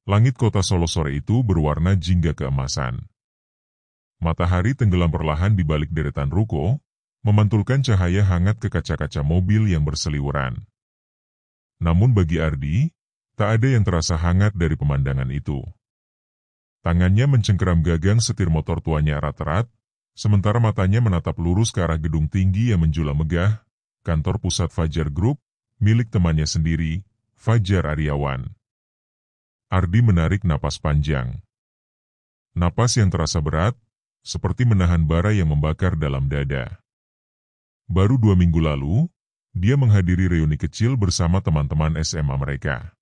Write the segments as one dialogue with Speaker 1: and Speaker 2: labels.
Speaker 1: Langit kota Solo sore itu berwarna jingga keemasan. Matahari tenggelam perlahan di balik deretan ruko, memantulkan cahaya hangat ke kaca-kaca mobil yang berseliweran. Namun bagi Ardi, tak ada yang terasa hangat dari pemandangan itu. Tangannya mencengkeram gagang setir motor tuanya erat-erat, sementara matanya menatap lurus ke arah gedung tinggi yang menjulang megah, kantor pusat Fajar Group, milik temannya sendiri, Fajar Aryawan. Ardi menarik napas panjang. Napas yang terasa berat, seperti menahan bara yang membakar dalam dada. Baru 2 minggu lalu, dia menghadiri reuni kecil bersama teman-teman SMA mereka.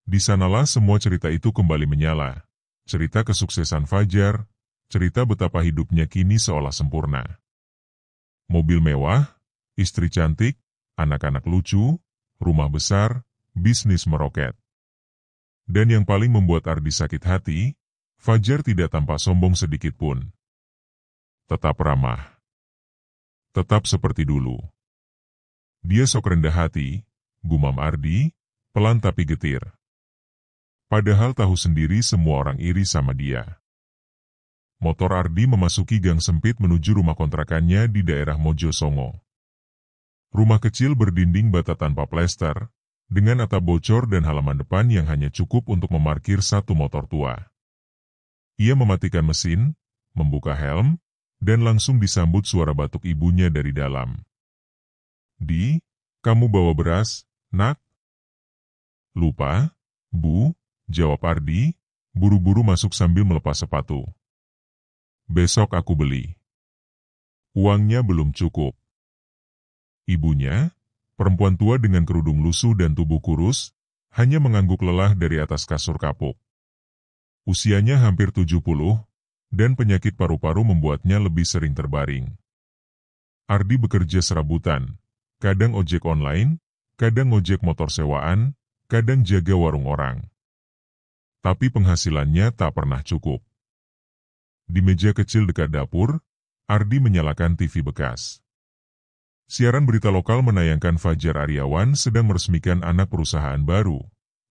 Speaker 1: Di sanalah semua cerita itu kembali menyala. Cerita kesuksesan Fajar, cerita betapa hidupnya kini seolah sempurna. Mobil mewah, istri cantik, anak-anak lucu, rumah besar, bisnis meroket. Dan yang paling membuat Ardi sakit hati, Fajar tidak tampak sombong sedikit pun. Tetap ramah. Tetap seperti dulu. Dia sok rendah hati, gumam Ardi, pelan tapi getir. Padahal tahu sendiri semua orang iri sama dia. Motor Ardi memasuki gang sempit menuju rumah kontrakannya di daerah Mojosongo. Rumah kecil berdinding bata tanpa plester, dengan atap bocor dan halaman depan yang hanya cukup untuk memarkir satu motor tua. Ia mematikan mesin, membuka helm, dan langsung disambut suara batuk ibunya dari dalam. "Di, kamu bawa beras, nak?" "Lupa, Bu," jawab Ardi, buru-buru masuk sambil melepas sepatu. "Besok aku beli." Uangnya belum cukup. Ibunya, perempuan tua dengan kerudung lusuh dan tubuh kurus, hanya mengangguk lelah dari atas kasur kapuk. Usianya hampir 70, dan penyakit paru-paru membuatnya lebih sering terbaring. Ardi bekerja serabutan, kadang ojek online, kadang ojek motor sewaan, kadang jaga warung orang. Tapi penghasilannya tak pernah cukup. Di meja kecil dekat dapur, Ardi menyalakan TV bekas. Siaran berita lokal menayangkan Fajar Aryawan sedang meresmikan anak perusahaan baru,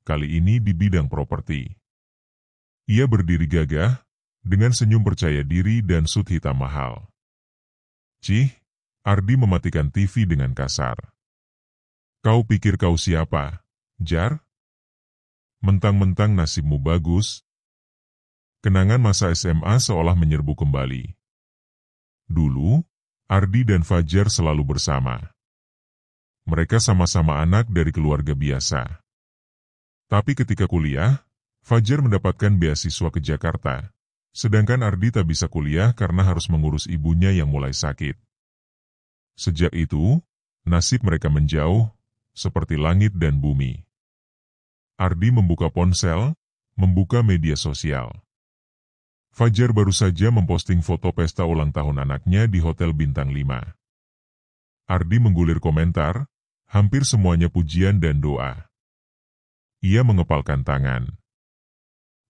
Speaker 1: kali ini di bidang properti. Ia berdiri gagah, dengan senyum percaya diri dan sut hitam mahal. "Cih," Ardi mematikan TV dengan kasar. "Kau pikir kau siapa, Jar? Mentang-mentang nasibmu bagus." Kenangan masa SMA seolah menyerbu kembali. Dulu, Ardi dan Fajar selalu bersama. Mereka sama-sama anak dari keluarga biasa. Tapi ketika kuliah, Fajar mendapatkan beasiswa ke Jakarta, sedangkan Ardi tak bisa kuliah karena harus mengurus ibunya yang mulai sakit. Sejak itu, nasib mereka menjauh, seperti langit dan bumi. Ardi membuka ponsel, membuka media sosial. Fajar baru saja memposting foto pesta ulang tahun anaknya di Hotel Bintang 5. Ardi menggulir komentar, hampir semuanya pujian dan doa. Ia mengepalkan tangan.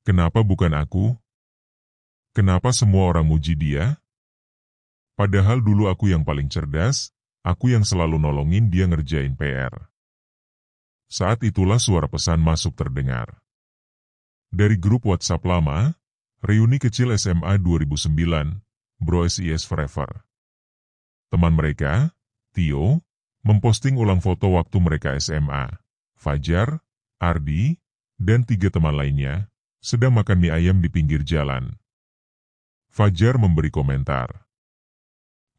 Speaker 1: "Kenapa bukan aku? Kenapa semua orang muji dia? Padahal dulu aku yang paling cerdas, aku yang selalu nolongin dia ngerjain PR." Saat itulah suara pesan masuk terdengar. Dari grup WhatsApp lama, reuni kecil SMA 2009, Bro SIS Forever. Teman mereka, Tio, memposting ulang foto waktu mereka SMA. Fajar, Ardi, dan 3 teman lainnya, sedang makan mie ayam di pinggir jalan. Fajar memberi komentar.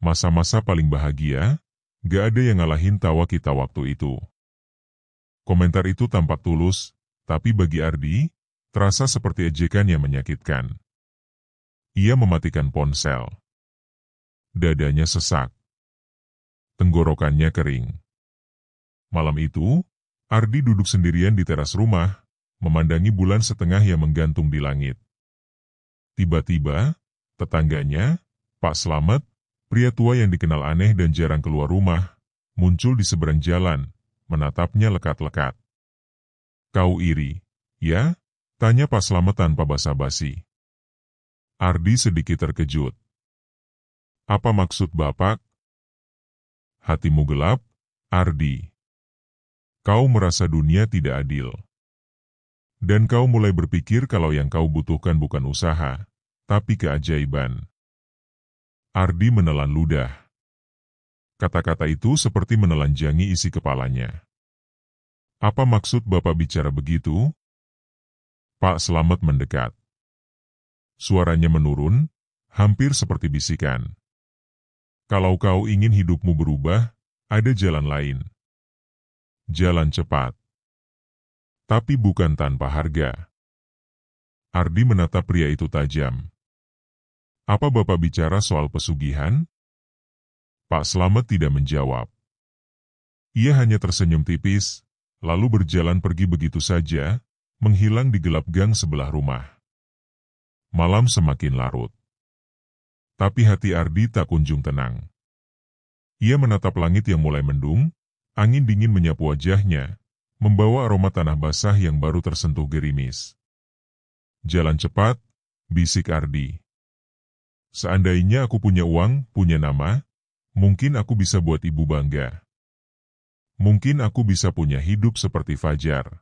Speaker 1: "Masa-masa paling bahagia, gak ada yang ngalahin tawa kita waktu itu." Komentar itu tampak tulus, tapi bagi Ardi, terasa seperti ejekan yang menyakitkan. Ia mematikan ponsel. Dadanya sesak. Tenggorokannya kering. Malam itu, Ardi duduk sendirian di teras rumah, memandangi bulan setengah yang menggantung di langit. Tiba-tiba, tetangganya, Pak Slamet, pria tua yang dikenal aneh dan jarang keluar rumah, muncul di seberang jalan, menatapnya lekat-lekat. "Kau iri, ya?" tanya Pak Slamet tanpa basa-basi. Ardi sedikit terkejut. "Apa maksud Bapak?" "Hatimu gelap, Ardi. Kau merasa dunia tidak adil. Dan kau mulai berpikir kalau yang kau butuhkan bukan usaha, tapi keajaiban. Ardi menelan ludah. Kata-kata itu seperti menelanjangi isi kepalanya. Apa maksud Bapak bicara begitu? Pak Slamet mendekat. Suaranya menurun, hampir seperti bisikan. Kalau kau ingin hidupmu berubah, ada jalan lain. Jalan cepat. Tapi bukan tanpa harga. Ardi menatap pria itu tajam. Apa Bapak bicara soal pesugihan? Pak Slamet tidak menjawab. Ia hanya tersenyum tipis, lalu berjalan pergi begitu saja, menghilang di gelap gang sebelah rumah. Malam semakin larut. Tapi hati Ardi tak kunjung tenang. Ia menatap langit yang mulai mendung, angin dingin menyapu wajahnya, membawa aroma tanah basah yang baru tersentuh gerimis. Jalan cepat, bisik Ardi. Seandainya aku punya uang, punya nama, mungkin aku bisa buat ibu bangga. Mungkin aku bisa punya hidup seperti Fajar.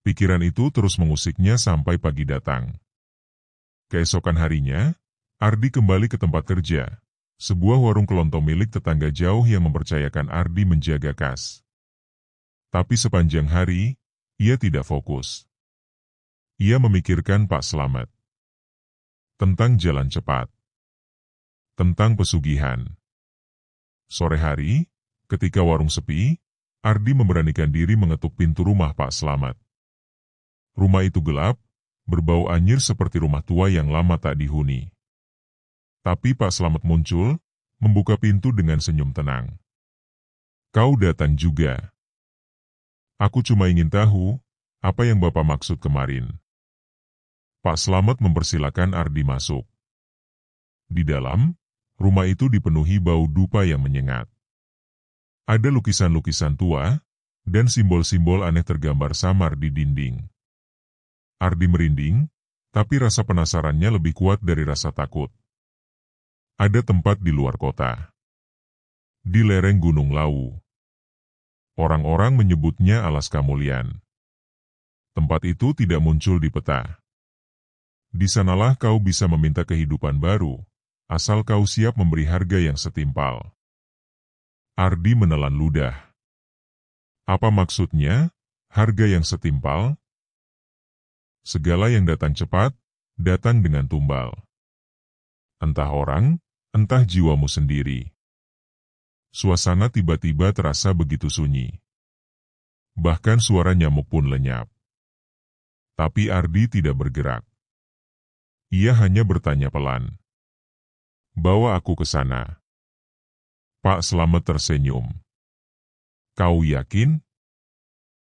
Speaker 1: Pikiran itu terus mengusiknya sampai pagi datang. Keesokan harinya, Ardi kembali ke tempat kerja, sebuah warung kelontong milik tetangga jauh yang mempercayakan Ardi menjaga kas. Tapi sepanjang hari, ia tidak fokus. Ia memikirkan Pak Slamet. Tentang jalan cepat. Tentang pesugihan. Sore hari, ketika warung sepi, Ardi memberanikan diri mengetuk pintu rumah Pak Slamet. Rumah itu gelap, berbau anyir seperti rumah tua yang lama tak dihuni. Tapi Pak Slamet muncul, membuka pintu dengan senyum tenang. Kau datang juga. Aku cuma ingin tahu, apa yang Bapak maksud kemarin. Pak Slamet mempersilakan Ardi masuk. Di dalam, rumah itu dipenuhi bau dupa yang menyengat. Ada lukisan-lukisan tua, dan simbol-simbol aneh tergambar samar di dinding. Ardi merinding, tapi rasa penasarannya lebih kuat dari rasa takut. Ada tempat di luar kota. Di lereng Gunung Lawu. Orang-orang menyebutnya Alas Kamulyan. Tempat itu tidak muncul di peta. Di sanalah kau bisa meminta kehidupan baru, asal kau siap memberi harga yang setimpal. Ardi menelan ludah. Apa maksudnya, harga yang setimpal? Segala yang datang cepat, datang dengan tumbal. Entah orang, entah jiwamu sendiri. Suasana tiba-tiba terasa begitu sunyi. Bahkan suara nyamuk pun lenyap. Tapi Ardi tidak bergerak. Ia hanya bertanya pelan. Bawa aku ke sana. Pak Slamet tersenyum. Kau yakin?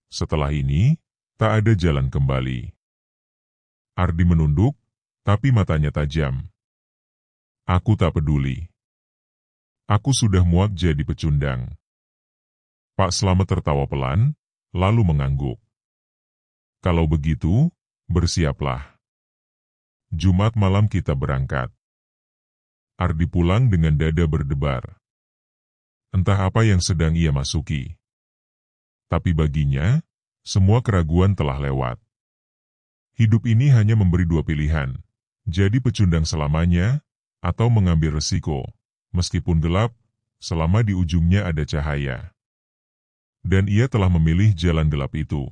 Speaker 1: Setelah ini, tak ada jalan kembali. Ardi menunduk, tapi matanya tajam. Aku tak peduli. Aku sudah muak jadi pecundang. Pak Slamet tertawa pelan, lalu mengangguk. Kalau begitu, bersiaplah. Jumat malam kita berangkat. Ardi pulang dengan dada berdebar. Entah apa yang sedang ia masuki. Tapi baginya, semua keraguan telah lewat. Hidup ini hanya memberi dua pilihan, jadi pecundang selamanya, atau mengambil resiko, meskipun gelap, selama di ujungnya ada cahaya. Dan ia telah memilih jalan gelap itu.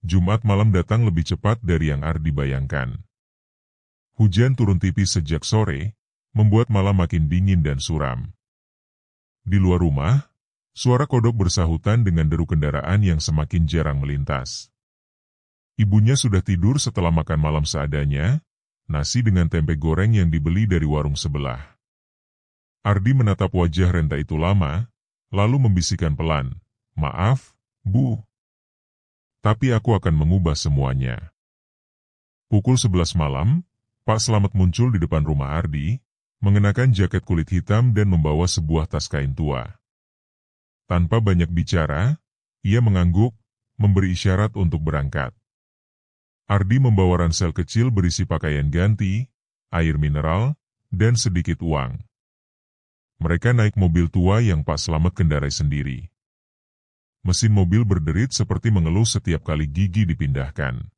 Speaker 1: Jumat malam datang lebih cepat dari yang Ardi bayangkan. Hujan turun tipis sejak sore, membuat malam makin dingin dan suram. Di luar rumah, suara kodok bersahutan dengan deru kendaraan yang semakin jarang melintas. Ibunya sudah tidur setelah makan malam seadanya, nasi dengan tempe goreng yang dibeli dari warung sebelah. Ardi menatap wajah renta itu lama, lalu membisikkan pelan, "Maaf, Bu. Tapi aku akan mengubah semuanya." Pukul 11 malam, Pak Slamet muncul di depan rumah Ardi, mengenakan jaket kulit hitam dan membawa sebuah tas kain tua. Tanpa banyak bicara, ia mengangguk, memberi isyarat untuk berangkat. Ardi membawa ransel kecil berisi pakaian ganti, air mineral, dan sedikit uang. Mereka naik mobil tua yang Pak Slamet kendarai sendiri. Mesin mobil berderit seperti mengeluh setiap kali gigi dipindahkan.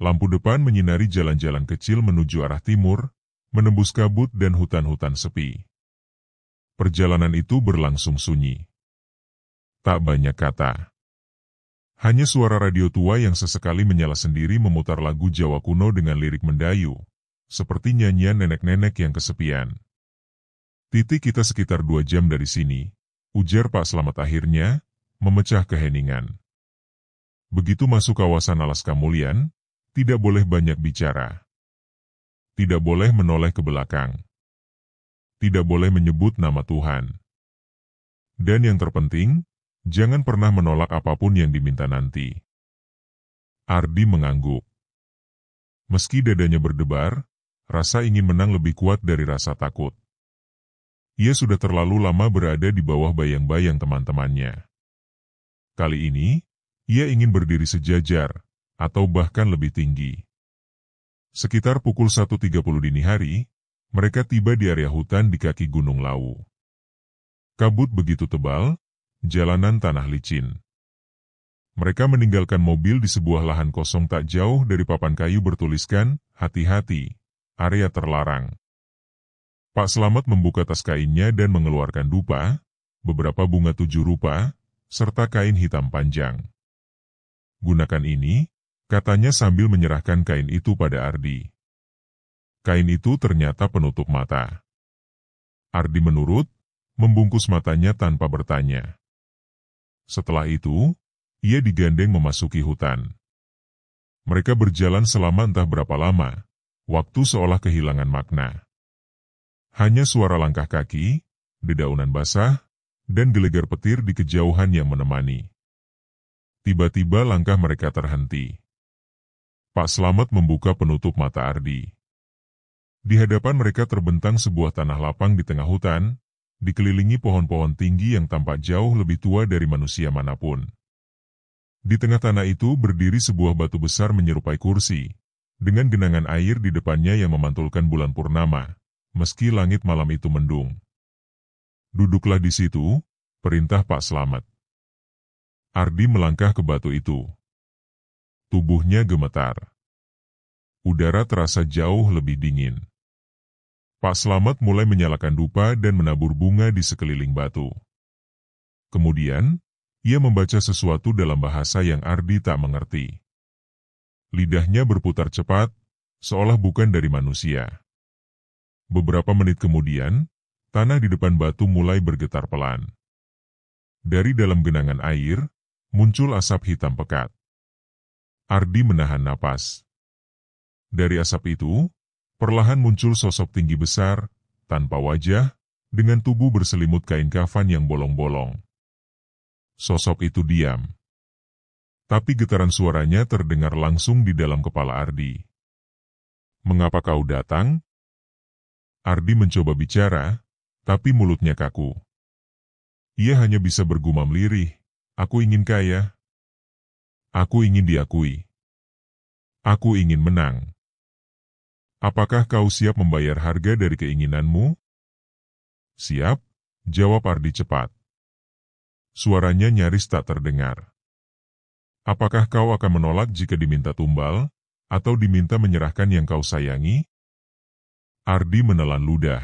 Speaker 1: Lampu depan menyinari jalan-jalan kecil menuju arah timur, menembus kabut dan hutan-hutan sepi. Perjalanan itu berlangsung sunyi. Tak banyak kata. Hanya suara radio tua yang sesekali menyala sendiri memutar lagu Jawa kuno dengan lirik mendayu, seperti nyanyian nenek-nenek yang kesepian. Kita sekitar 2 jam dari sini, ujar Pak Slamet akhirnya, memecah keheningan. Begitu masuk kawasan Alaska Mulyan, tidak boleh banyak bicara. Tidak boleh menoleh ke belakang. Tidak boleh menyebut nama Tuhan. Dan yang terpenting, jangan pernah menolak apapun yang diminta nanti. Ardi mengangguk. Meski dadanya berdebar, rasa ingin menang lebih kuat dari rasa takut. Ia sudah terlalu lama berada di bawah bayang-bayang teman-temannya. Kali ini, ia ingin berdiri sejajar, atau bahkan lebih tinggi. Sekitar pukul 1.30 dini hari, mereka tiba di area hutan di kaki Gunung Lawu. Kabut begitu tebal, jalanan tanah licin. Mereka meninggalkan mobil di sebuah lahan kosong tak jauh dari papan kayu bertuliskan, "Hati-hati, area terlarang." Pak Slamet membuka tas kainnya dan mengeluarkan dupa, beberapa bunga 7 rupa, serta kain hitam panjang. Gunakan ini, katanya sambil menyerahkan kain itu pada Ardi. Kain itu ternyata penutup mata. Ardi menurut, membungkus matanya tanpa bertanya. Setelah itu, ia digandeng memasuki hutan. Mereka berjalan selama entah berapa lama, waktu seolah kehilangan makna. Hanya suara langkah kaki, dedaunan basah, dan gelegar petir di kejauhan yang menemani. Tiba-tiba langkah mereka terhenti. Pak Slamet membuka penutup mata Ardi. Di hadapan mereka terbentang sebuah tanah lapang di tengah hutan, dikelilingi pohon-pohon tinggi yang tampak jauh lebih tua dari manusia manapun. Di tengah tanah itu berdiri sebuah batu besar menyerupai kursi, dengan genangan air di depannya yang memantulkan bulan purnama, meski langit malam itu mendung. "Duduklah di situ," perintah Pak Slamet. Ardi melangkah ke batu itu. Tubuhnya gemetar. Udara terasa jauh lebih dingin. Pak Slamet mulai menyalakan dupa dan menabur bunga di sekeliling batu. Kemudian, ia membaca sesuatu dalam bahasa yang Ardi tak mengerti. Lidahnya berputar cepat, seolah bukan dari manusia. Beberapa menit kemudian, tanah di depan batu mulai bergetar pelan. Dari dalam genangan air, muncul asap hitam pekat. Ardi menahan napas. Dari asap itu, perlahan muncul sosok tinggi besar, tanpa wajah, dengan tubuh berselimut kain kafan yang bolong-bolong. Sosok itu diam. Tapi getaran suaranya terdengar langsung di dalam kepala Ardi. "Mengapa kau datang?" Ardi mencoba bicara, tapi mulutnya kaku. Ia hanya bisa bergumam lirih, "Aku ingin kaya. Aku ingin diakui. Aku ingin menang." "Apakah kau siap membayar harga dari keinginanmu?" "Siap," jawab Ardi cepat. Suaranya nyaris tak terdengar. "Apakah kau akan menolak jika diminta tumbal, atau diminta menyerahkan yang kau sayangi?" Ardi menelan ludah.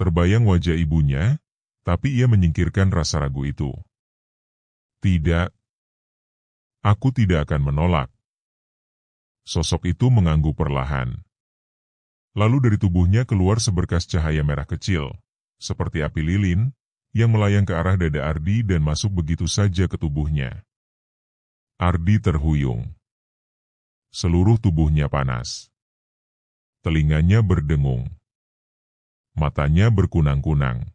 Speaker 1: Terbayang wajah ibunya, tapi ia menyingkirkan rasa ragu itu. "Tidak. Aku tidak akan menolak." Sosok itu mengangguk perlahan. Lalu dari tubuhnya keluar seberkas cahaya merah kecil, seperti api lilin, yang melayang ke arah dada Ardi dan masuk begitu saja ke tubuhnya. Ardi terhuyung. Seluruh tubuhnya panas. Telinganya berdengung. Matanya berkunang-kunang.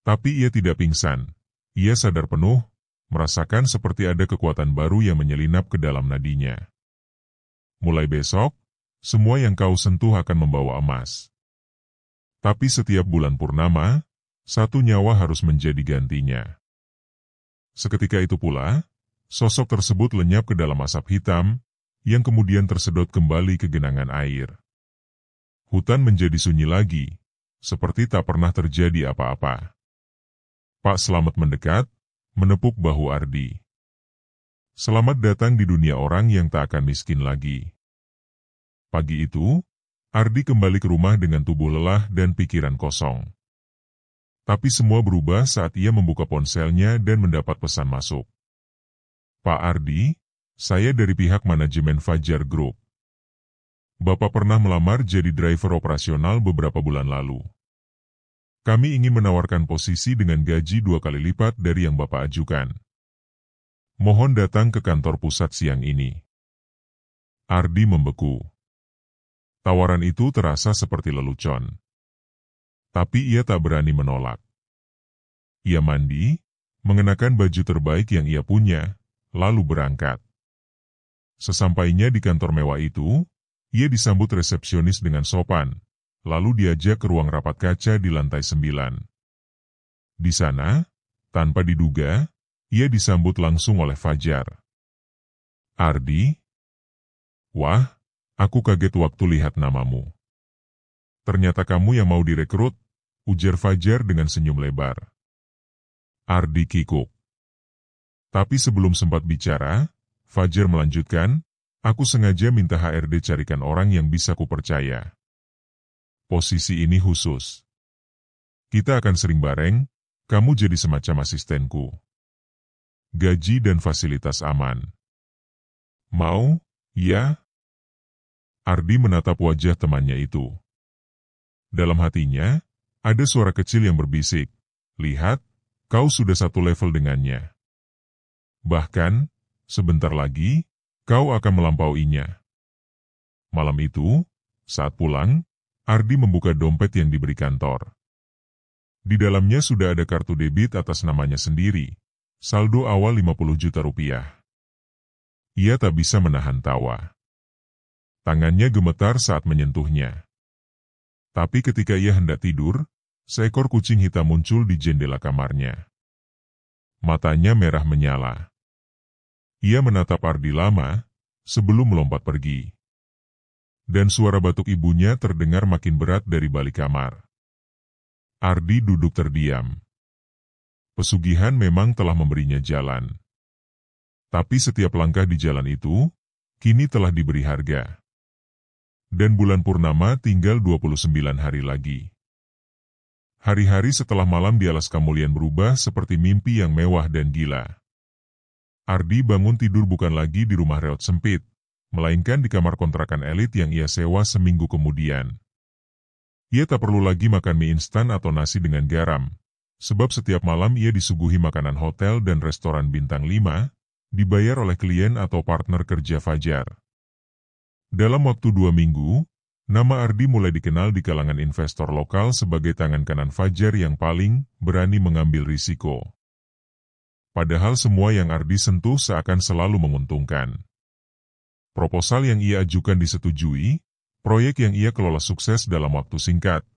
Speaker 1: Tapi ia tidak pingsan. Ia sadar penuh, merasakan seperti ada kekuatan baru yang menyelinap ke dalam nadinya. "Mulai besok, semua yang kau sentuh akan membawa emas. Tapi setiap bulan purnama, 1 nyawa harus menjadi gantinya." Seketika itu pula, sosok tersebut lenyap ke dalam asap hitam, yang kemudian tersedot kembali ke genangan air. Hutan menjadi sunyi lagi, seperti tak pernah terjadi apa-apa. Pak Slamet mendekat, menepuk bahu Ardi. Selamat datang di dunia orang yang tak akan miskin lagi. Pagi itu, Ardi kembali ke rumah dengan tubuh lelah dan pikiran kosong. Tapi semua berubah saat ia membuka ponselnya dan mendapat pesan masuk. Pak Ardi, saya dari pihak manajemen Fajar Group. Bapak pernah melamar jadi driver operasional beberapa bulan lalu. Kami ingin menawarkan posisi dengan gaji 2 kali lipat dari yang Bapak ajukan. Mohon datang ke kantor pusat siang ini. Ardi membeku. Tawaran itu terasa seperti lelucon. Tapi ia tak berani menolak. Ia mandi, mengenakan baju terbaik yang ia punya, lalu berangkat. Sesampainya di kantor mewah itu, ia disambut resepsionis dengan sopan, lalu diajak ke ruang rapat kaca di lantai 9. Di sana, tanpa diduga, ia disambut langsung oleh Fajar. Ardi? Wah, aku kaget waktu lihat namamu. Ternyata kamu yang mau direkrut, ujar Fajar dengan senyum lebar. Ardi kikuk. Tapi sebelum sempat bicara, Fajar melanjutkan, aku sengaja minta HRD carikan orang yang bisa kupercaya. Posisi ini khusus. Kita akan sering bareng, kamu jadi semacam asistenku. Gaji dan fasilitas aman. Mau, ya? Ardi menatap wajah temannya itu. Dalam hatinya, ada suara kecil yang berbisik, lihat, kau sudah satu level dengannya. Bahkan, sebentar lagi, kau akan melampauinya. Malam itu, saat pulang, Ardi membuka dompet yang diberi kantor. Di dalamnya sudah ada kartu debit atas namanya sendiri, saldo awal 50 juta rupiah. Ia tak bisa menahan tawa. Tangannya gemetar saat menyentuhnya. Tapi ketika ia hendak tidur, seekor kucing hitam muncul di jendela kamarnya. Matanya merah menyala. Ia menatap Ardi lama, sebelum melompat pergi. Dan suara batuk ibunya terdengar makin berat dari balik kamar. Ardi duduk terdiam. Pesugihan memang telah memberinya jalan. Tapi setiap langkah di jalan itu, kini telah diberi harga. Dan bulan purnama tinggal 29 hari lagi. Hari-hari setelah malam di alas kemuliaan berubah seperti mimpi yang mewah dan gila. Ardi bangun tidur bukan lagi di rumah reot sempit, melainkan di kamar kontrakan elit yang ia sewa seminggu kemudian. Ia tak perlu lagi makan mie instan atau nasi dengan garam, sebab setiap malam ia disuguhi makanan hotel dan restoran bintang 5, dibayar oleh klien atau partner kerja Fajar. Dalam waktu 2 minggu, nama Ardi mulai dikenal di kalangan investor lokal sebagai tangan kanan Fajar yang paling berani mengambil risiko. Padahal semua yang Ardi sentuh seakan selalu menguntungkan. Proposal yang ia ajukan disetujui, proyek yang ia kelola sukses dalam waktu singkat.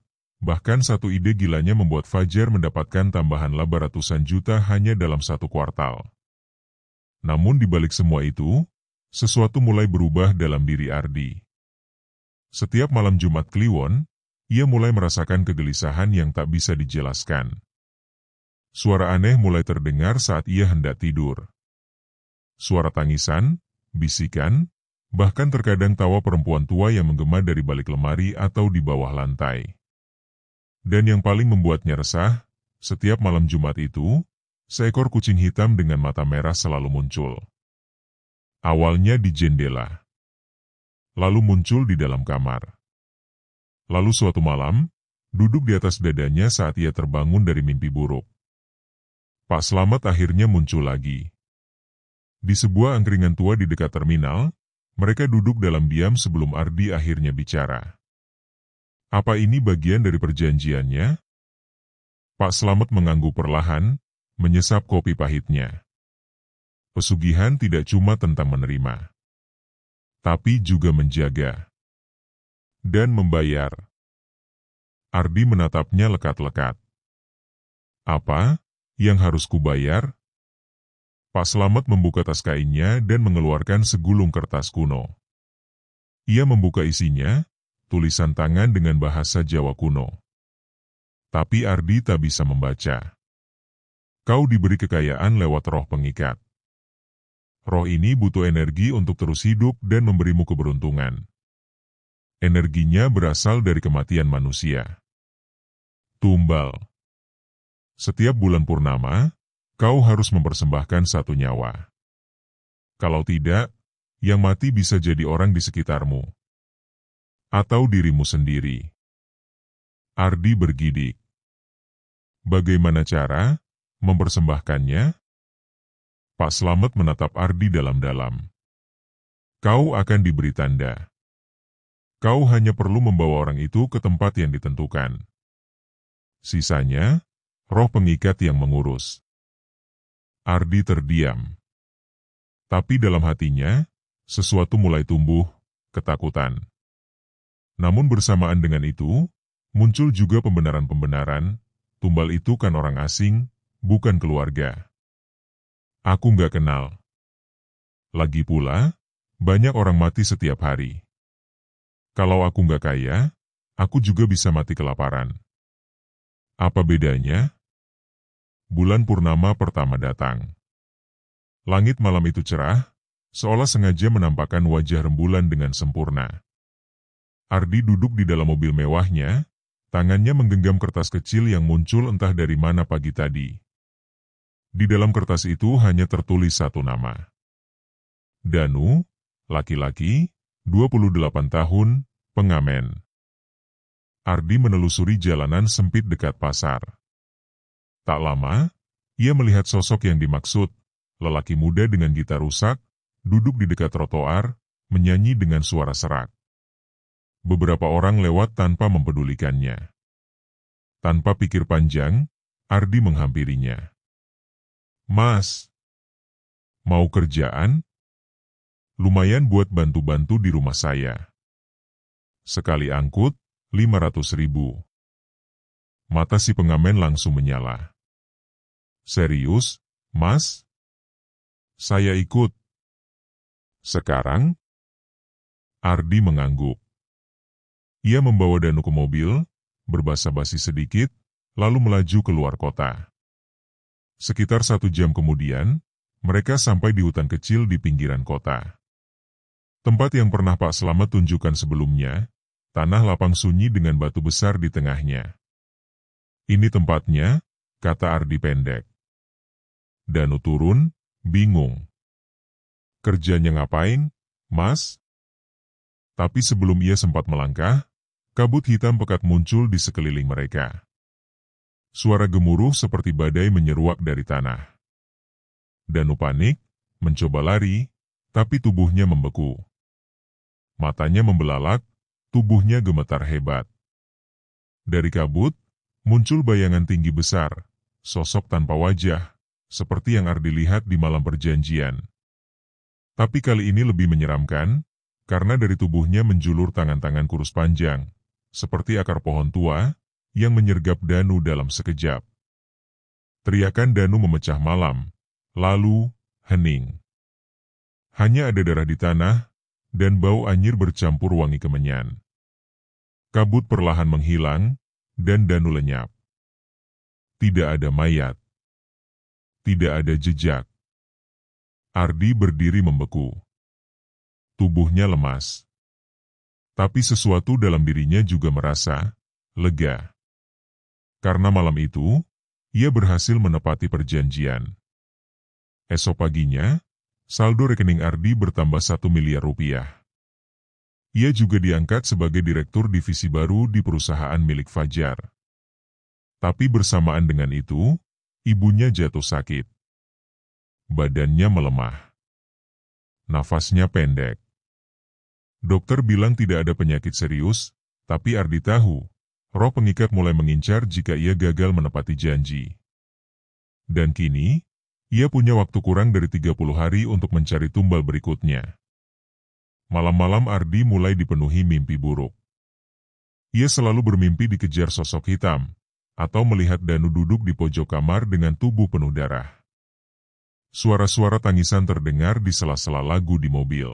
Speaker 1: Bahkan satu ide gilanya membuat Fajar mendapatkan tambahan laba ratusan juta hanya dalam 1 kuartal. Namun di balik semua itu, sesuatu mulai berubah dalam diri Ardi. Setiap malam Jumat Kliwon, ia mulai merasakan kegelisahan yang tak bisa dijelaskan. Suara aneh mulai terdengar saat ia hendak tidur. Suara tangisan, bisikan, bahkan terkadang tawa perempuan tua yang menggema dari balik lemari atau di bawah lantai. Dan yang paling membuatnya resah, setiap malam Jumat itu, seekor kucing hitam dengan mata merah selalu muncul. Awalnya di jendela. Lalu muncul di dalam kamar. Lalu suatu malam, duduk di atas dadanya saat ia terbangun dari mimpi buruk. Pak Slamet akhirnya muncul lagi. Di sebuah angkringan tua di dekat terminal, mereka duduk dalam diam sebelum Ardi akhirnya bicara. Apa ini bagian dari perjanjiannya? Pak Slamet mengangguk perlahan, menyesap kopi pahitnya. Pesugihan tidak cuma tentang menerima, tapi juga menjaga dan membayar. Ardi menatapnya lekat-lekat. Apa yang harus kubayar? Pak Slamet membuka tas kainnya dan mengeluarkan segulung kertas kuno. Ia membuka isinya, tulisan tangan dengan bahasa Jawa kuno. Tapi Ardi tak bisa membaca. Kau diberi kekayaan lewat roh pengikat. Roh ini butuh energi untuk terus hidup dan memberimu keberuntungan. Energinya berasal dari kematian manusia. Tumbal. Setiap bulan purnama, kau harus mempersembahkan satu nyawa. Kalau tidak, yang mati bisa jadi orang di sekitarmu. Atau dirimu sendiri. Ardi bergidik. Bagaimana cara mempersembahkannya? Pak Slamet menatap Ardi dalam-dalam. Kau akan diberi tanda. Kau hanya perlu membawa orang itu ke tempat yang ditentukan. Sisanya, roh pengikat yang mengurus. Ardi terdiam. Tapi dalam hatinya, sesuatu mulai tumbuh, ketakutan. Namun bersamaan dengan itu, muncul juga pembenaran-pembenaran, tumbal itu kan orang asing, bukan keluarga. Aku nggak kenal. Lagi pula, banyak orang mati setiap hari. Kalau aku nggak kaya, aku juga bisa mati kelaparan. Apa bedanya? Bulan purnama pertama datang. Langit malam itu cerah, seolah sengaja menampakkan wajah rembulan dengan sempurna. Ardi duduk di dalam mobil mewahnya, tangannya menggenggam kertas kecil yang muncul entah dari mana pagi tadi. Di dalam kertas itu hanya tertulis satu nama. Danu, laki-laki, 28 tahun, pengamen. Ardi menelusuri jalanan sempit dekat pasar. Tak lama, ia melihat sosok yang dimaksud, lelaki muda dengan gitar rusak, duduk di dekat trotoar, menyanyi dengan suara serak. Beberapa orang lewat tanpa mempedulikannya. Tanpa pikir panjang, Ardi menghampirinya. Mas, mau kerjaan? Lumayan buat bantu-bantu di rumah saya. Sekali angkut, 500.000. Mata si pengamen langsung menyala. Serius, Mas? Saya ikut. Sekarang? Ardi mengangguk. Ia membawa Danu ke mobil, berbasa-basi sedikit, lalu melaju keluar kota. Sekitar 1 jam kemudian, mereka sampai di hutan kecil di pinggiran kota. Tempat yang pernah Pak Slamet tunjukkan sebelumnya, tanah lapang sunyi dengan batu besar di tengahnya. Ini tempatnya, kata Ardi pendek. Danu turun, bingung. Kerjanya ngapain, Mas? Tapi sebelum ia sempat melangkah, kabut hitam pekat muncul di sekeliling mereka. Suara gemuruh seperti badai menyeruak dari tanah. Danu panik, mencoba lari, tapi tubuhnya membeku. Matanya membelalak, tubuhnya gemetar hebat. Dari kabut, muncul bayangan tinggi besar, sosok tanpa wajah, seperti yang Ardi lihat di malam perjanjian. Tapi kali ini lebih menyeramkan, karena dari tubuhnya menjulur tangan-tangan kurus panjang, seperti akar pohon tua, yang menyergap Danu dalam sekejap. Teriakan Danu memecah malam, lalu hening. Hanya ada darah di tanah, dan bau anyir bercampur wangi kemenyan. Kabut perlahan menghilang, dan Danu lenyap. Tidak ada mayat. Tidak ada jejak. Ardi berdiri membeku. Tubuhnya lemas. Tapi sesuatu dalam dirinya juga merasa lega. Karena malam itu, ia berhasil menepati perjanjian. Esok paginya, saldo rekening Ardi bertambah 1 miliar rupiah. Ia juga diangkat sebagai direktur divisi baru di perusahaan milik Fajar. Tapi bersamaan dengan itu, ibunya jatuh sakit. Badannya melemah. Nafasnya pendek. Dokter bilang tidak ada penyakit serius, tapi Ardi tahu, roh pengikat mulai mengincar jika ia gagal menepati janji. Dan kini, ia punya waktu kurang dari 30 hari untuk mencari tumbal berikutnya. Malam-malam Ardi mulai dipenuhi mimpi buruk. Ia selalu bermimpi dikejar sosok hitam, atau melihat Danu duduk di pojok kamar dengan tubuh penuh darah. Suara-suara tangisan terdengar di sela-sela lagu di mobil.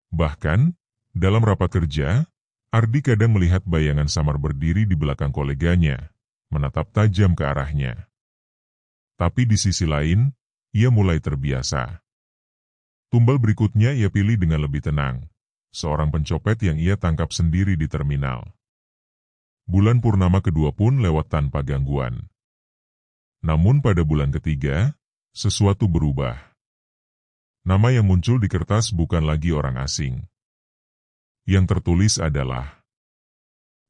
Speaker 1: Bahkan, dalam rapat kerja, Ardi kadang melihat bayangan samar berdiri di belakang koleganya, menatap tajam ke arahnya. Tapi di sisi lain, ia mulai terbiasa. Tumbal berikutnya ia pilih dengan lebih tenang, seorang pencopet yang ia tangkap sendiri di terminal. Bulan purnama kedua pun lewat tanpa gangguan. Namun pada bulan ketiga, sesuatu berubah. Nama yang muncul di kertas bukan lagi orang asing. Yang tertulis adalah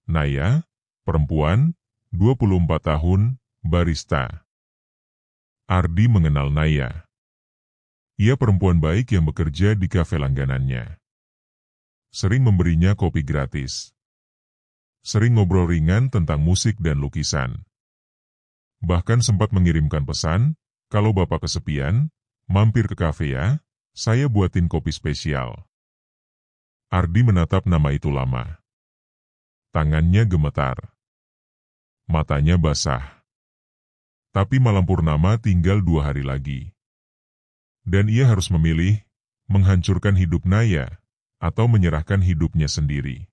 Speaker 1: Naya, perempuan, 24 tahun, barista. Ardi mengenal Naya. Ia perempuan baik yang bekerja di kafe langganannya. Sering memberinya kopi gratis. Sering ngobrol ringan tentang musik dan lukisan. Bahkan sempat mengirimkan pesan, kalau Bapak kesepian, mampir ke kafe ya, saya buatin kopi spesial. Ardi menatap nama itu lama. Tangannya gemetar. Matanya basah. Tapi malam purnama tinggal 2 hari lagi. Dan ia harus memilih, menghancurkan hidup Naya, atau menyerahkan hidupnya sendiri.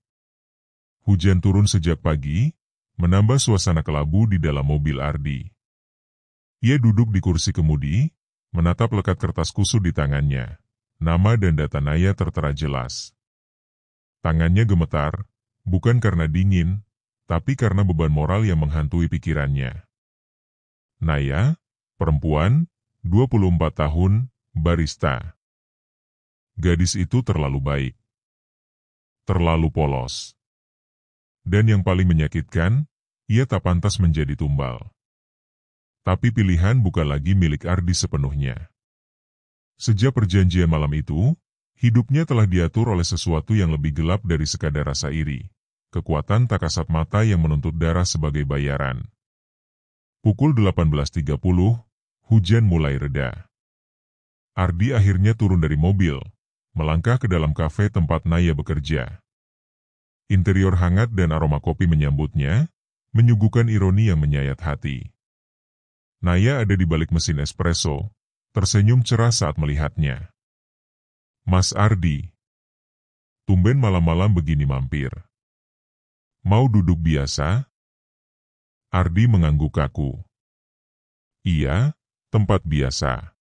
Speaker 1: Hujan turun sejak pagi, menambah suasana kelabu di dalam mobil Ardi. Ia duduk di kursi kemudi, menatap lekat kertas kusut di tangannya. Nama dan data Naya tertera jelas. Tangannya gemetar, bukan karena dingin, tapi karena beban moral yang menghantui pikirannya. Naya, perempuan, 24 tahun, barista. Gadis itu terlalu baik. Terlalu polos. Dan yang paling menyakitkan, ia tak pantas menjadi tumbal. Tapi pilihan bukan lagi milik Ardi sepenuhnya. Sejak perjanjian malam itu, hidupnya telah diatur oleh sesuatu yang lebih gelap dari sekadar rasa iri. Kekuatan tak kasat mata yang menuntut darah sebagai bayaran. Pukul 18.30, hujan mulai reda. Ardi akhirnya turun dari mobil, melangkah ke dalam kafe tempat Naya bekerja. Interior hangat dan aroma kopi menyambutnya, menyuguhkan ironi yang menyayat hati. Naya ada di balik mesin espresso, tersenyum cerah saat melihatnya. Mas Ardi, tumben malam-malam begini mampir. Mau duduk biasa? Ardi mengangguk kaku. Iya, tempat biasa.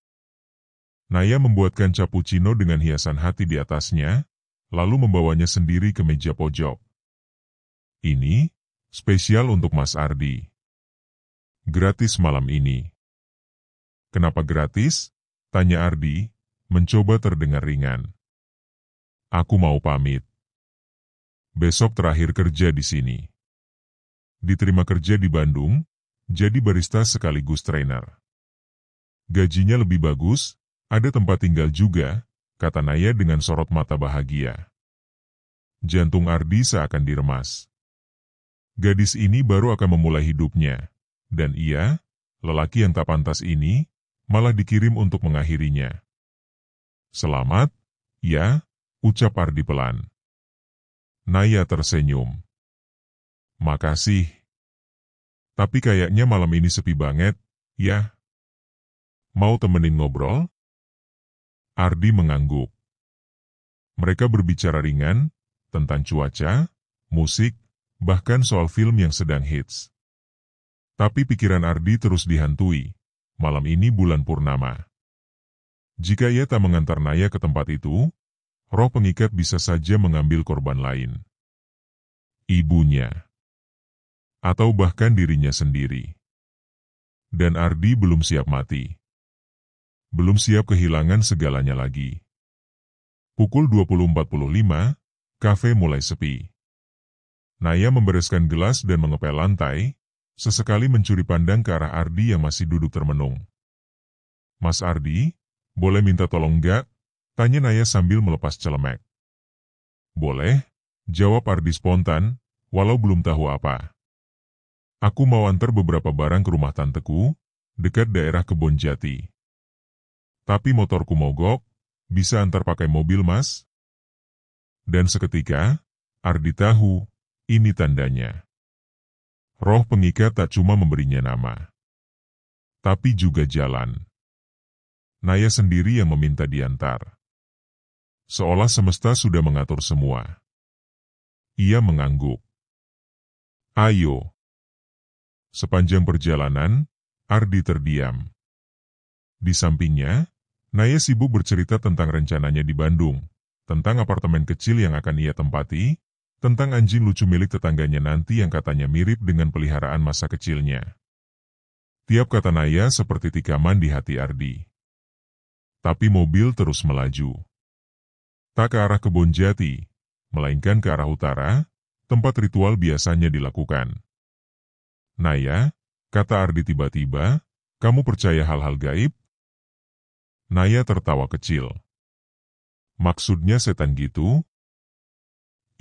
Speaker 1: Naya membuatkan cappuccino dengan hiasan hati di atasnya, lalu membawanya sendiri ke meja pojok. Ini, spesial untuk Mas Ardi. Gratis malam ini. Kenapa gratis? Tanya Ardi, mencoba terdengar ringan. Aku mau pamit. Besok terakhir kerja di sini. Diterima kerja di Bandung, jadi barista sekaligus trainer. Gajinya lebih bagus, ada tempat tinggal juga, kata Naya dengan sorot mata bahagia. Jantung Ardi seakan diremas. Gadis ini baru akan memulai hidupnya, dan ia, lelaki yang tak pantas ini, malah dikirim untuk mengakhirinya. Selamat, ya, ucap Ardi pelan. Naya tersenyum. Makasih. Tapi kayaknya malam ini sepi banget, ya. Mau temenin ngobrol? Ardi mengangguk. Mereka berbicara ringan, tentang cuaca, musik, bahkan soal film yang sedang hits. Tapi pikiran Ardi terus dihantui, malam ini bulan purnama. Jika ia tak mengantar Naya ke tempat itu, roh pengikat bisa saja mengambil korban lain. Ibunya. Atau bahkan dirinya sendiri. Dan Ardi belum siap mati. Belum siap kehilangan segalanya lagi. Pukul 20.45, kafe mulai sepi. Naya membereskan gelas dan mengepel lantai, sesekali mencuri pandang ke arah Ardi yang masih duduk termenung. Mas Ardi, boleh minta tolong enggak? Tanya Naya sambil melepas celemek. Boleh, jawab Ardi spontan, walau belum tahu apa. Aku mau antar beberapa barang ke rumah tanteku, dekat daerah Kebon Jati. Tapi motorku mogok, bisa antar pakai mobil mas? Dan seketika, Ardi tahu, ini tandanya. Roh pengikat tak cuma memberinya nama, tapi juga jalan. Naya sendiri yang meminta diantar. Seolah semesta sudah mengatur semua. Ia mengangguk. Ayo. Sepanjang perjalanan, Ardi terdiam. Di sampingnya, Naya sibuk bercerita tentang rencananya di Bandung, tentang apartemen kecil yang akan ia tempati, tentang anjing lucu milik tetangganya nanti yang katanya mirip dengan peliharaan masa kecilnya. Tiap kata Naya seperti tikaman di hati Ardi. Tapi mobil terus melaju. Tak ke arah kebun jati, melainkan ke arah utara, tempat ritual biasanya dilakukan. Naya, kata Ardi tiba-tiba, kamu percaya hal-hal gaib? Naya tertawa kecil. Maksudnya setan gitu?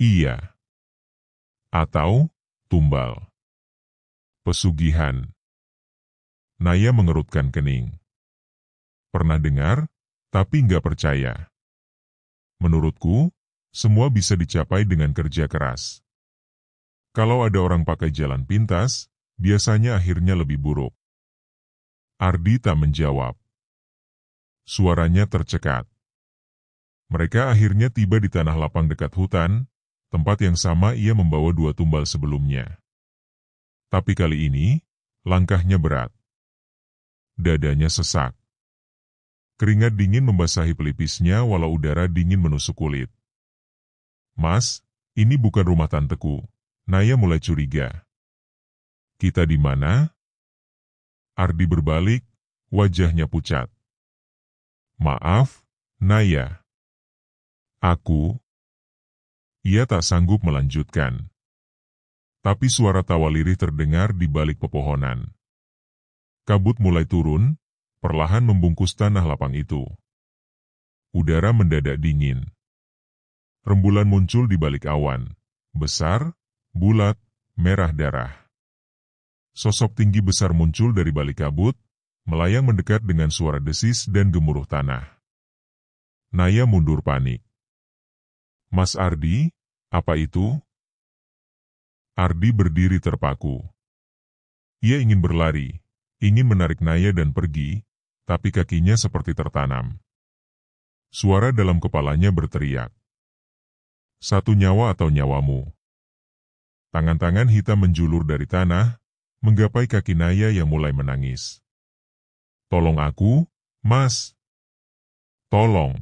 Speaker 1: Iya. Atau, tumbal. Pesugihan. Naya mengerutkan kening. Pernah dengar, tapi nggak percaya. Menurutku, semua bisa dicapai dengan kerja keras. Kalau ada orang pakai jalan pintas, biasanya akhirnya lebih buruk. Ardi tak menjawab. Suaranya tercekat. Mereka akhirnya tiba di tanah lapang dekat hutan, tempat yang sama ia membawa 2 tumbal sebelumnya. Tapi kali ini, langkahnya berat. Dadanya sesak. Keringat dingin membasahi pelipisnya walau udara dingin menusuk kulit. Mas, ini bukan rumah tanteku. Naya mulai curiga. Kita di mana? Ardi berbalik, wajahnya pucat. Maaf, Naya. Aku. Ia tak sanggup melanjutkan. Tapi suara tawa lirih terdengar di balik pepohonan. Kabut mulai turun, perlahan membungkus tanah lapang itu. Udara mendadak dingin. Rembulan muncul di balik awan. Besar, bulat, merah darah. Sosok tinggi besar muncul dari balik kabut, melayang mendekat dengan suara desis dan gemuruh tanah. Naya mundur panik. Mas Ardi, apa itu? Ardi berdiri terpaku. Ia ingin berlari, ingin menarik Naya dan pergi, tapi kakinya seperti tertanam. Suara dalam kepalanya berteriak. Satu nyawa atau nyawamu? Tangan-tangan hitam menjulur dari tanah, menggapai kaki Naya yang mulai menangis. Tolong aku, Mas. Tolong.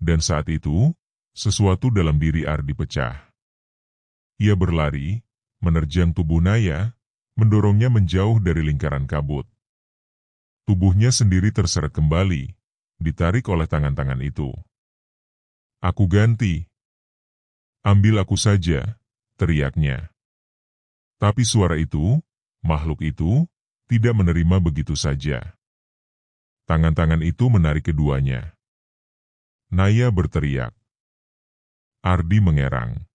Speaker 1: Dan saat itu, sesuatu dalam diri Ardi pecah. Ia berlari, menerjang tubuh Naya, mendorongnya menjauh dari lingkaran kabut. Tubuhnya sendiri terseret kembali, ditarik oleh tangan-tangan itu. Aku ganti. Ambil aku saja, teriaknya. Tapi suara itu, makhluk itu, tidak menerima begitu saja. Tangan-tangan itu menarik keduanya. Naya berteriak. Ardi mengerang.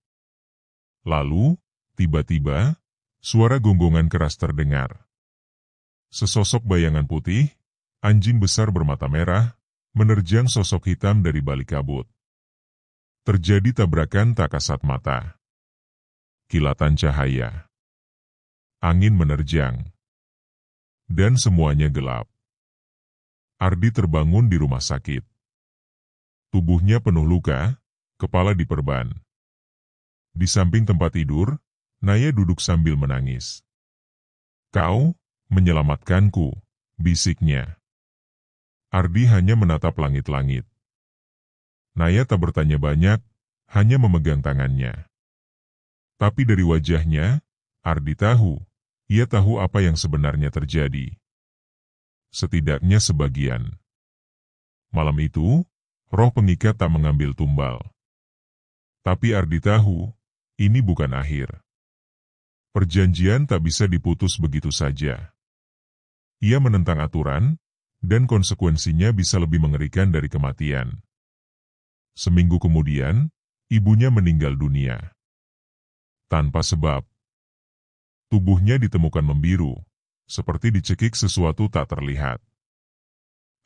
Speaker 1: Lalu, tiba-tiba, suara gonggongan keras terdengar. Sesosok bayangan putih, anjing besar bermata merah, menerjang sosok hitam dari balik kabut. Terjadi tabrakan tak kasat mata. Kilatan cahaya. Angin menerjang. Dan semuanya gelap. Ardi terbangun di rumah sakit. Tubuhnya penuh luka, kepala diperban. Di samping tempat tidur, Naya duduk sambil menangis. Kau, menyelamatkanku, bisiknya. Ardi hanya menatap langit-langit. Naya tak bertanya banyak, hanya memegang tangannya. Tapi dari wajahnya, Ardi tahu, ia tahu apa yang sebenarnya terjadi. Setidaknya sebagian. Malam itu, roh pengikat tak mengambil tumbal. Tapi Ardi tahu, ini bukan akhir. Perjanjian tak bisa diputus begitu saja. Ia menentang aturan, dan konsekuensinya bisa lebih mengerikan dari kematian. Seminggu kemudian, ibunya meninggal dunia. Tanpa sebab. Tubuhnya ditemukan membiru, seperti dicekik sesuatu tak terlihat.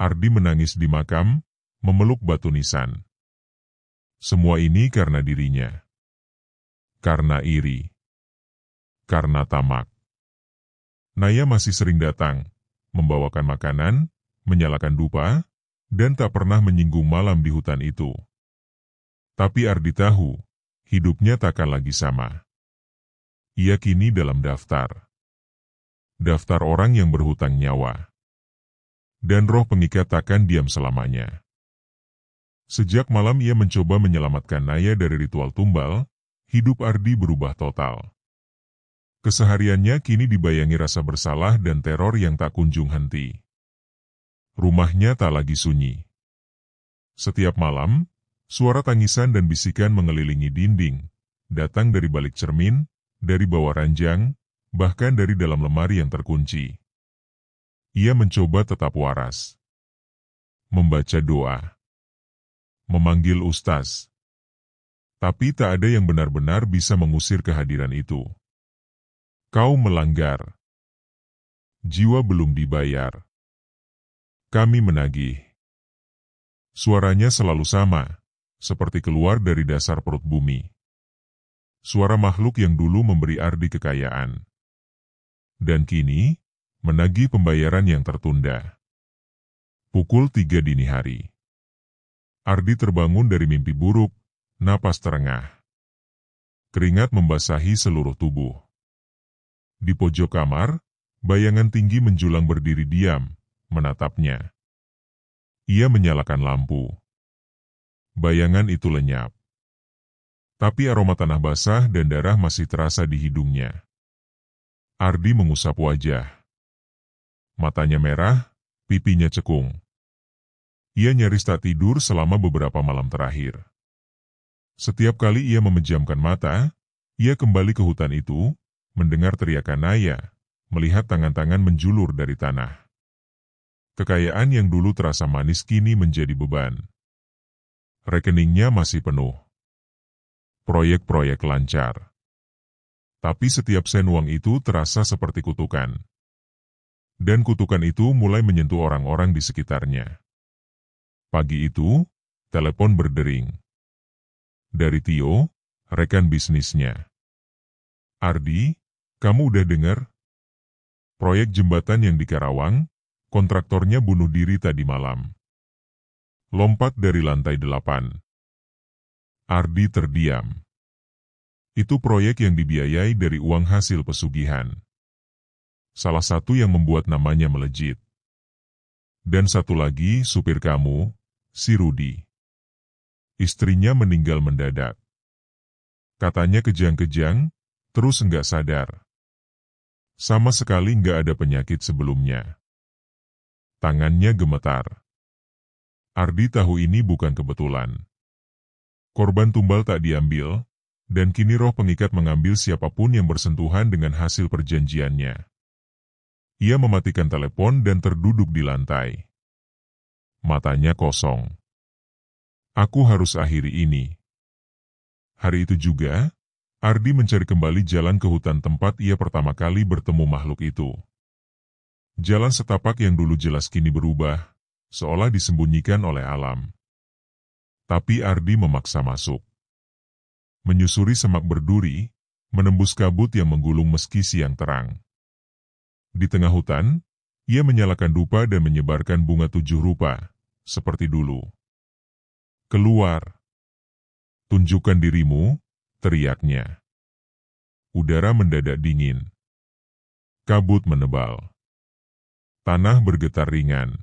Speaker 1: Ardi menangis di makam, memeluk batu nisan. Semua ini karena dirinya. Karena iri. Karena tamak. Naya masih sering datang, membawakan makanan, menyalakan dupa, dan tak pernah menyinggung malam di hutan itu. Tapi Ardi tahu, hidupnya takkan lagi sama. Ia kini dalam daftar. Daftar orang yang berhutang nyawa. dan roh pengikat takkan diam selamanya. Sejak malam ia mencoba menyelamatkan Naya dari ritual tumbal, hidup Ardi berubah total. Kesehariannya kini dibayangi rasa bersalah dan teror yang tak kunjung henti. Rumahnya tak lagi sunyi. Setiap malam, suara tangisan dan bisikan mengelilingi dinding, datang dari balik cermin, dari bawah ranjang, bahkan dari dalam lemari yang terkunci. Ia mencoba tetap waras. Membaca doa. Memanggil ustaz. Tapi tak ada yang benar-benar bisa mengusir kehadiran itu. Kau melanggar. Jiwa belum dibayar. Kami menagih. Suaranya selalu sama, seperti keluar dari dasar perut bumi. Suara makhluk yang dulu memberi Ardi kekayaan. Dan kini, menagih pembayaran yang tertunda. Pukul 3 dini hari. Ardi terbangun dari mimpi buruk, napas terengah. Keringat membasahi seluruh tubuh. Di pojok kamar, bayangan tinggi menjulang berdiri diam, menatapnya. Ia menyalakan lampu. Bayangan itu lenyap. Tapi aroma tanah basah dan darah masih terasa di hidungnya. Ardi mengusap wajah. Matanya merah, pipinya cekung. Ia nyaris tak tidur selama beberapa malam terakhir. Setiap kali ia memejamkan mata, ia kembali ke hutan itu, mendengar teriakan Naya, melihat tangan-tangan menjulur dari tanah. Kekayaan yang dulu terasa manis kini menjadi beban. Rekeningnya masih penuh. Proyek-proyek lancar. Tapi setiap sen uang itu terasa seperti kutukan. Dan kutukan itu mulai menyentuh orang-orang di sekitarnya. Pagi itu, telepon berdering. Dari Tio, rekan bisnisnya. Ardi, kamu udah dengar? Proyek jembatan yang di Karawang, kontraktornya bunuh diri tadi malam. Lompat dari lantai 8. Ardi terdiam. Itu proyek yang dibiayai dari uang hasil pesugihan. Salah satu yang membuat namanya melejit. Dan satu lagi supir kamu, si Rudi. Istrinya meninggal mendadak. Katanya kejang-kejang, terus enggak sadar. Sama sekali enggak ada penyakit sebelumnya. Tangannya gemetar. Ardi tahu ini bukan kebetulan. Korban tumbal tak diambil, dan kini roh pengikat mengambil siapapun yang bersentuhan dengan hasil perjanjiannya. Ia mematikan telepon dan terduduk di lantai. Matanya kosong. Aku harus akhiri ini. Hari itu juga, Ardi mencari kembali jalan ke hutan tempat ia pertama kali bertemu makhluk itu. Jalan setapak yang dulu jelas kini berubah, seolah disembunyikan oleh alam. Tapi Ardi memaksa masuk. Menyusuri semak berduri, menembus kabut yang menggulung meski siang terang. Di tengah hutan, ia menyalakan dupa dan menyebarkan bunga 7 rupa, seperti dulu. Keluar. Tunjukkan dirimu, teriaknya. Udara mendadak dingin. Kabut menebal. Tanah bergetar ringan.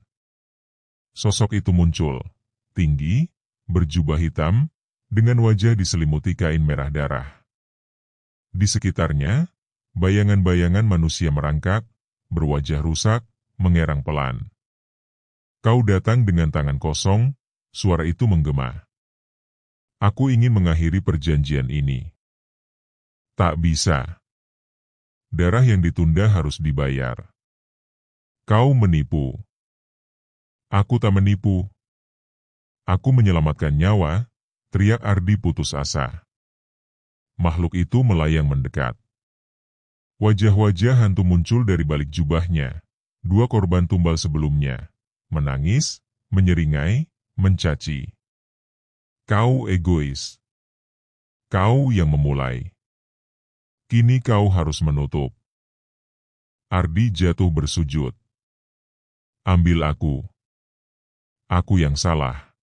Speaker 1: Sosok itu muncul, tinggi, berjubah hitam, dengan wajah diselimuti kain merah darah. Di sekitarnya, bayangan-bayangan manusia merangkak, berwajah rusak, mengerang pelan. Kau datang dengan tangan kosong, suara itu menggema. Aku ingin mengakhiri perjanjian ini. Tak bisa. Darah yang ditunda harus dibayar. Kau menipu. Aku tak menipu. Aku menyelamatkan nyawa, teriak Ardi putus asa. Makhluk itu melayang mendekat. Wajah-wajah hantu muncul dari balik jubahnya. 2 korban tumbal sebelumnya. Menangis, menyeringai, mencaci. Kau egois. Kau yang memulai. Kini kau harus menutup. Ardi jatuh bersujud. Ambil aku. Aku yang salah.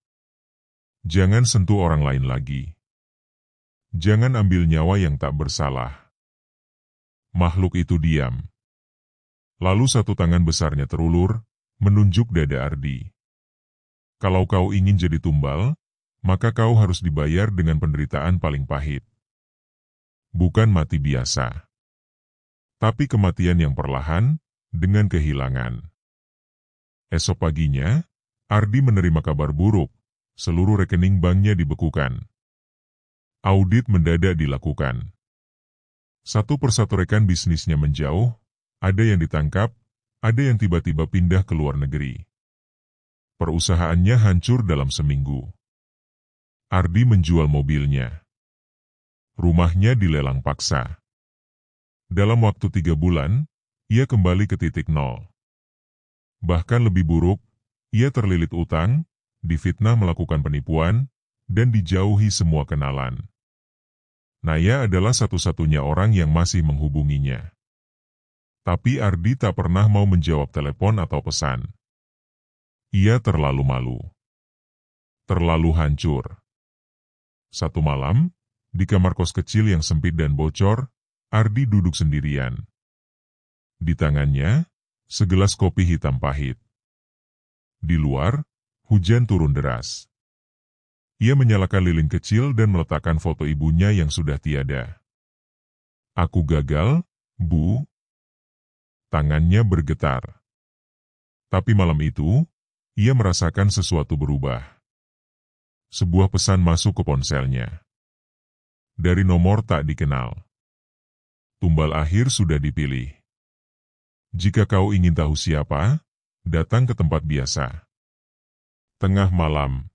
Speaker 1: Jangan sentuh orang lain lagi. Jangan ambil nyawa yang tak bersalah. Makhluk itu diam. Lalu satu tangan besarnya terulur, menunjuk dada Ardi. Kalau kau ingin jadi tumbal, maka kau harus dibayar dengan penderitaan paling pahit. Bukan mati biasa, tapi kematian yang perlahan, dengan kehilangan. Esok paginya, Ardi menerima kabar buruk, seluruh rekening banknya dibekukan. Audit mendadak dilakukan. Satu persatu rekan bisnisnya menjauh, ada yang ditangkap, ada yang tiba-tiba pindah ke luar negeri. Perusahaannya hancur dalam seminggu. Ardi menjual mobilnya. Rumahnya dilelang paksa. Dalam waktu 3 bulan, ia kembali ke titik nol. Bahkan lebih buruk, ia terlilit utang, difitnah melakukan penipuan, dan dijauhi semua kenalan. Naya adalah satu-satunya orang yang masih menghubunginya. Tapi Ardi tak pernah mau menjawab telepon atau pesan. Ia terlalu malu. Terlalu hancur. Satu malam, di kamar kos kecil yang sempit dan bocor, Ardi duduk sendirian. Di tangannya, segelas kopi hitam pahit. Di luar, hujan turun deras. Ia menyalakan lilin kecil dan meletakkan foto ibunya yang sudah tiada. "Aku gagal, Bu." Tangannya bergetar. Tapi malam itu, ia merasakan sesuatu berubah. Sebuah pesan masuk ke ponselnya. Dari nomor tak dikenal. Tumbal akhir sudah dipilih. Jika kau ingin tahu siapa, datang ke tempat biasa. Tengah malam.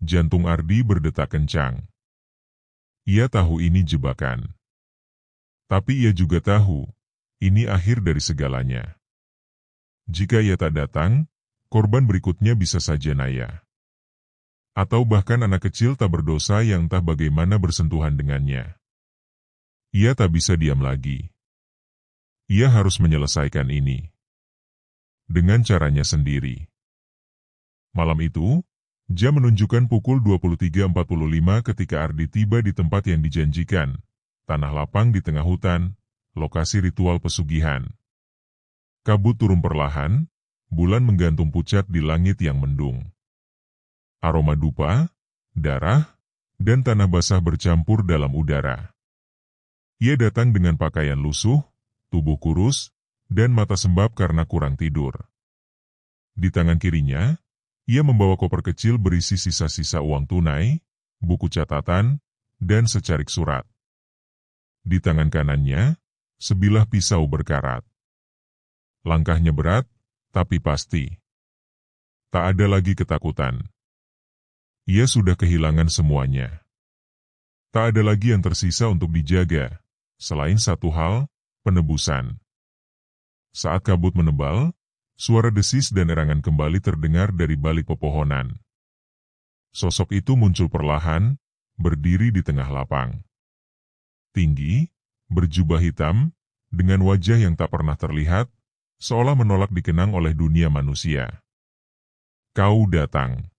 Speaker 1: Jantung Ardi berdetak kencang. Ia tahu ini jebakan. Tapi ia juga tahu, ini akhir dari segalanya. Jika ia tak datang, korban berikutnya bisa saja Naya. Atau bahkan anak kecil tak berdosa yang entah bagaimana bersentuhan dengannya. Ia tak bisa diam lagi. Ia harus menyelesaikan ini. Dengan caranya sendiri. Malam itu, jam menunjukkan pukul 23.45 ketika Ardi tiba di tempat yang dijanjikan, tanah lapang di tengah hutan, lokasi ritual pesugihan. Kabut turun perlahan, bulan menggantung pucat di langit yang mendung. Aroma dupa, darah, dan tanah basah bercampur dalam udara. Ia datang dengan pakaian lusuh, tubuh kurus, dan mata sembab karena kurang tidur. Di tangan kirinya, ia membawa koper kecil berisi sisa-sisa uang tunai, buku catatan, dan secarik surat. Di tangan kanannya, sebilah pisau berkarat. Langkahnya berat, tapi pasti. Tak ada lagi ketakutan. Ia sudah kehilangan semuanya. Tak ada lagi yang tersisa untuk dijaga, selain satu hal, penebusan. Saat kabut menebal, suara desis dan erangan kembali terdengar dari balik pepohonan. Sosok itu muncul perlahan, berdiri di tengah lapang. Tinggi, berjubah hitam, dengan wajah yang tak pernah terlihat, seolah menolak dikenang oleh dunia manusia. "Kau datang."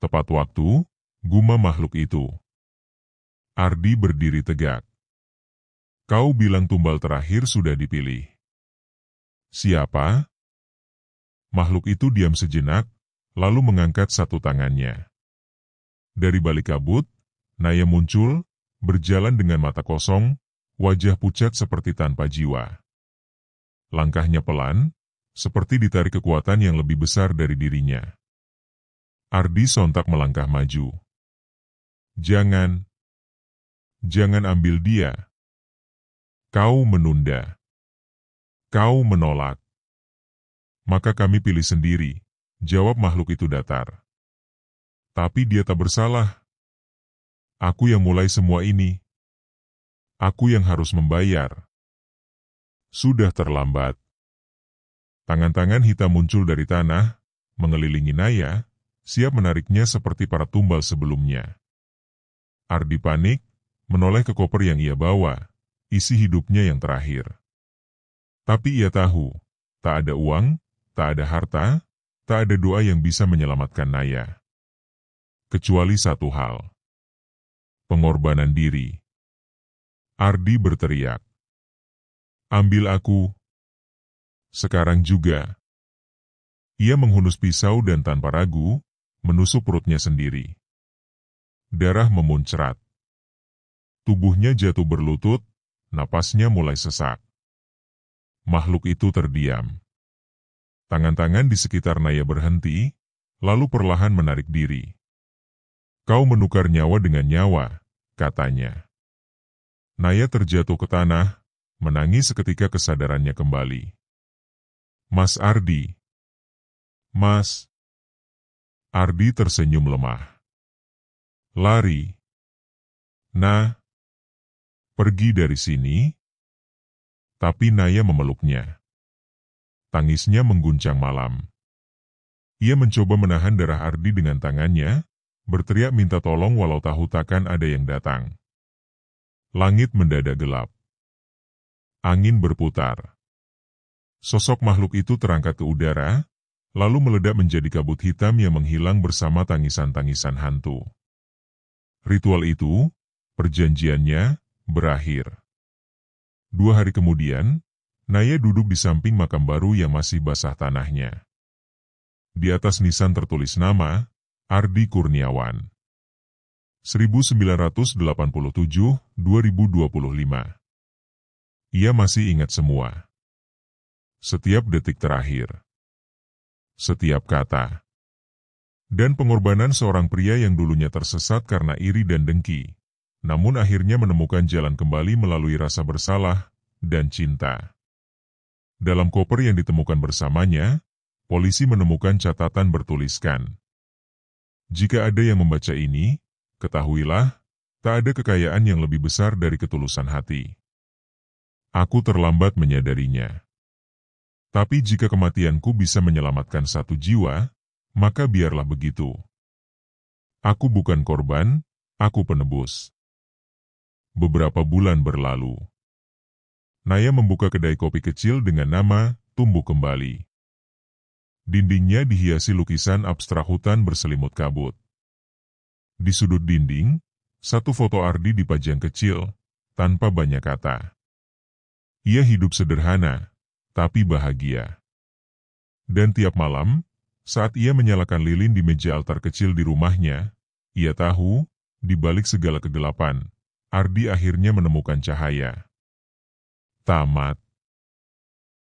Speaker 1: Tepat waktu, gumam makhluk itu. Ardi berdiri tegak. "Kau bilang tumbal terakhir sudah dipilih." "Siapa?" Makhluk itu diam sejenak, lalu mengangkat satu tangannya. Dari balik kabut, Naya muncul, berjalan dengan mata kosong, wajah pucat seperti tanpa jiwa. Langkahnya pelan, seperti ditarik kekuatan yang lebih besar dari dirinya. Ardi sontak melangkah maju. "Jangan. Jangan ambil dia. Kau menunda. Kau menolak." "Maka kami pilih sendiri," jawab makhluk itu datar. "Tapi dia tak bersalah. Aku yang mulai semua ini. Aku yang harus membayar." Sudah terlambat. Tangan-tangan hitam muncul dari tanah, mengelilingi Naya, siap menariknya seperti para tumbal sebelumnya. Ardi panik, menoleh ke koper yang ia bawa, isi hidupnya yang terakhir. Tapi ia tahu, tak ada uang, tak ada harta, tak ada doa yang bisa menyelamatkan Naya. Kecuali satu hal. Pengorbanan diri. Ardi berteriak. "Ambil aku. Sekarang juga." Ia menghunus pisau dan tanpa ragu, menusuk perutnya sendiri. Darah memuncrat. Tubuhnya jatuh berlutut, napasnya mulai sesak. Makhluk itu terdiam. Tangan-tangan di sekitar Naya berhenti, lalu perlahan menarik diri. Kau menukar nyawa dengan nyawa, katanya. Naya terjatuh ke tanah, menangis seketika kesadarannya kembali. Mas Ardi. Mas. Ardi tersenyum lemah. Lari. Nah. Pergi dari sini. Tapi Naya memeluknya. Tangisnya mengguncang malam. Ia mencoba menahan darah Ardi dengan tangannya, berteriak minta tolong walau tahu takkan ada yang datang. Langit mendadak gelap. Angin berputar. Sosok makhluk itu terangkat ke udara, lalu meledak menjadi kabut hitam yang menghilang bersama tangisan-tangisan hantu. Ritual itu, perjanjiannya, berakhir. 2 hari kemudian, Naya duduk di samping makam baru yang masih basah tanahnya. Di atas nisan tertulis nama, Ardi Kurniawan. 1987-2025. Ia masih ingat semua. Setiap detik terakhir. Setiap kata. Dan pengorbanan seorang pria yang dulunya tersesat karena iri dan dengki, namun akhirnya menemukan jalan kembali melalui rasa bersalah dan cinta. Dalam koper yang ditemukan bersamanya, polisi menemukan catatan bertuliskan, jika ada yang membaca ini, ketahuilah, tak ada kekayaan yang lebih besar dari ketulusan hati. Aku terlambat menyadarinya. Tapi jika kematianku bisa menyelamatkan 1 jiwa, maka biarlah begitu. Aku bukan korban, aku penebus. Beberapa bulan berlalu. Naya membuka kedai kopi kecil dengan nama Tumbuh Kembali. Dindingnya dihiasi lukisan abstrak hutan berselimut kabut. Di sudut dinding, 1 foto Ardi dipajang kecil, tanpa banyak kata. Ia hidup sederhana, tapi bahagia. Dan tiap malam, saat ia menyalakan lilin di meja altar kecil di rumahnya, ia tahu, di balik segala kegelapan, Ardi akhirnya menemukan cahaya. Tamat.